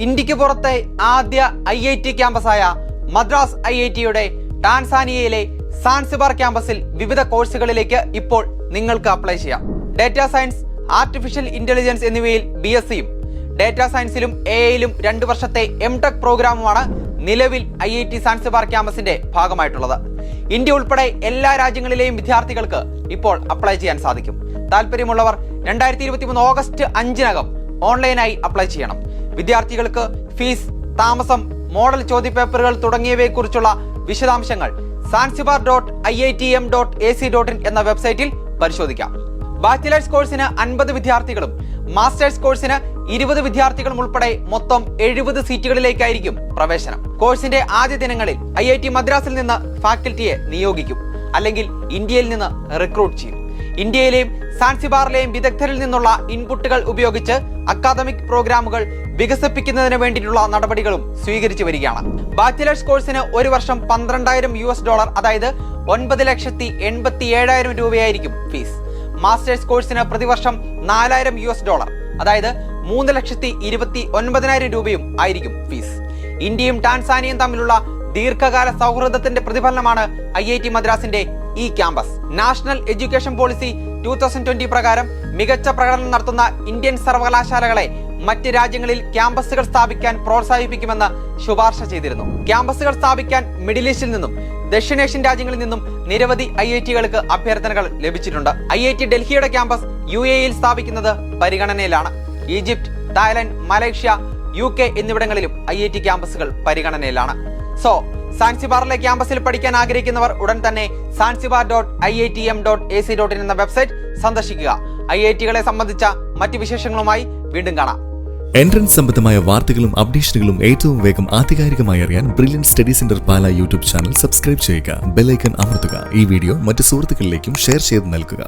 ഇന്ത്യക്ക് പുറത്തെ ആദ്യ IIT ക്യാമ്പസായ മദ്രാസ് IITയുടെ ടാൻസാനിയയിലെ സാൻസിബാർ ക്യാമ്പസിൽ വിവിധ കോഴ്സുകളിലേക്ക് ഇപ്പോൾ നിങ്ങൾക്ക് അപ്ലൈ ചെയ്യാം. ഡാറ്റാ സയൻസ്, ആർട്ടിഫിഷ്യൽ ഇന്റലിജൻസ് എന്നിവയിൽ BScയും ഡാറ്റാ സയൻസിലും AIയിലും 2 വർഷത്തെ MTech പ്രോഗ്രാമുമാണ് നിലവിൽ IIT സാൻസിബാർ ക്യാമ്പസിന്റെ ഭാഗമായിട്ടുള്ളത്. ഇന്ത്യ ഉൾപ്പെടെ എല്ലാ രാജ്യങ്ങളിലെയും വിദ്യാർത്ഥികൾക്ക് ഇപ്പോൾ അപ്ലൈ ചെയ്യാൻ സാധിക്കും. താല്പര്യമുള്ളവർ 2023 ഓഗസ്റ്റ് 5-നകം ഓൺലൈനായി അപ്ലൈ ചെയ്യണം. വിദ്യാർത്ഥികൾക്ക് ഫീസ്, താമസം, മോഡൽ ചോദ്യപേപ്പറുകൾ തുടങ്ങിയവയെക്കുറിച്ചുള്ള വിശദാംശങ്ങൾ sansibar.iitm.ac.in എന്ന വെബ്സൈറ്റിൽ പരിശോധിക്കാം. ബാച്ചിലേഴ്സ് കോഴ്സിന് 50 വിദ്യാർത്ഥികളും മാസ്റ്റേഴ്സ് കോഴ്സിന് 20 വിദ്യാർത്ഥികളും ഉൾപ്പെടെ മൊത്തം 70 സീറ്റുകളിലേക്കായിരിക്കും പ്രവേശനം. കോഴ്സിന്റെ ആദ്യ ദിനങ്ങളിൽ IIT മദ്രാസിൽ നിന്ന് ഫാക്കൽറ്റിയെ നിയോഗിക്കും, അല്ലെങ്കിൽ ഇന്ത്യയിൽ നിന്ന് റിക്രൂട്ട് ചെയ്യും. ഇന്ത്യയിലെയും സാൻസിബാറിലെയും വിദഗ്ധരിൽ നിന്നുള്ള ഇൻപുട്ടുകൾ ഉപയോഗിച്ച് അക്കാദമിക് പ്രോഗ്രാമുകൾ വികസിപ്പിക്കുന്നതിന് വേണ്ടിയിട്ടുള്ള നടപടികളും സ്വീകരിച്ചു വരികയാണ്. ബാച്ചിലേഴ്സ് കോഴ്സിന് ഒരു വർഷം $12,000 അതായത് 9,87,000 രൂപയായിരിക്കും ഫീസ്. മാസ്റ്റേഴ്സ് കോഴ്സിന് പ്രതിവർഷം $4,000 അതായത് 3,29,000 രൂപയും ആയിരിക്കും ഫീസ്. ഇന്ത്യയും ടാൻസാനിയയും തമ്മിലുള്ള ദീർഘകാല സൗഹൃദത്തിന്റെ പ്രതിഫലനമാണ് IIT മദ്രാസിന്റെ ഈ ക്യാമ്പസ്. നാഷണൽ എഡ്യൂക്കേഷൻ പോളിസി 2020 പ്രകാരം മികച്ച പ്രകടനം നടത്തുന്ന ഇന്ത്യൻ സർവകലാശാലകളെ മറ്റ് രാജ്യങ്ങളിൽ ക്യാമ്പസുകൾ സ്ഥാപിക്കാൻ പ്രോത്സാഹിപ്പിക്കുമെന്ന് ശുപാർശ ചെയ്തിരുന്നു. ക്യാമ്പസുകൾ സ്ഥാപിക്കാൻ മിഡിൽ ഈസ്റ്റിൽ നിന്നും ദക്ഷിണേഷ്യൻ രാജ്യങ്ങളിൽ നിന്നും നിരവധി IITകൾക്ക് അഭ്യർത്ഥനകൾ ലഭിച്ചിട്ടുണ്ട്. IIT ഡൽഹിയുടെ ക്യാമ്പസ് UAEയിൽ സ്ഥാപിക്കുന്നത് പരിഗണനയിലാണ്. ഈജിപ്ത്, തായ്ലൻഡ്, മലേഷ്യ, UK എന്നിവിടങ്ങളിലും IIT ക്യാമ്പസുകൾ പരിഗണനയിലാണ്. സാൻസിബാറിലെ ക്യാമ്പസിൽ പഠിക്കാൻ ആഗ്രഹിക്കുന്നവർ ഉടൻ തന്നെ sansibar.iitm.ac.in എന്ന വെബ്സൈറ്റ് സന്ദർശിക്കുക. IITകളെ സംബന്ധിച്ച മറ്റ് വിശേഷങ്ങളുമായി വീണ്ടും കാണാം. എൻട്രൻസ് സംബന്ധമായ വാർത്തകളും അപ്ഡേഷനുകളും ഏറ്റവും വേഗം ആധികാരികമായി അറിയാൻ ബ്രില്യൻറ്റ് സ്റ്റഡി സെന്റർ പാല യൂട്യൂബ് ചാനൽ സബ്സ്ക്രൈബ് ചെയ്യുക. ബെൽ ഐക്കൺ അമർത്തുക. ഈ വീഡിയോ മറ്റ് സുഹൃത്തുക്കളിലേക്കും ഷെയർ ചെയ്ത് നൽകുക.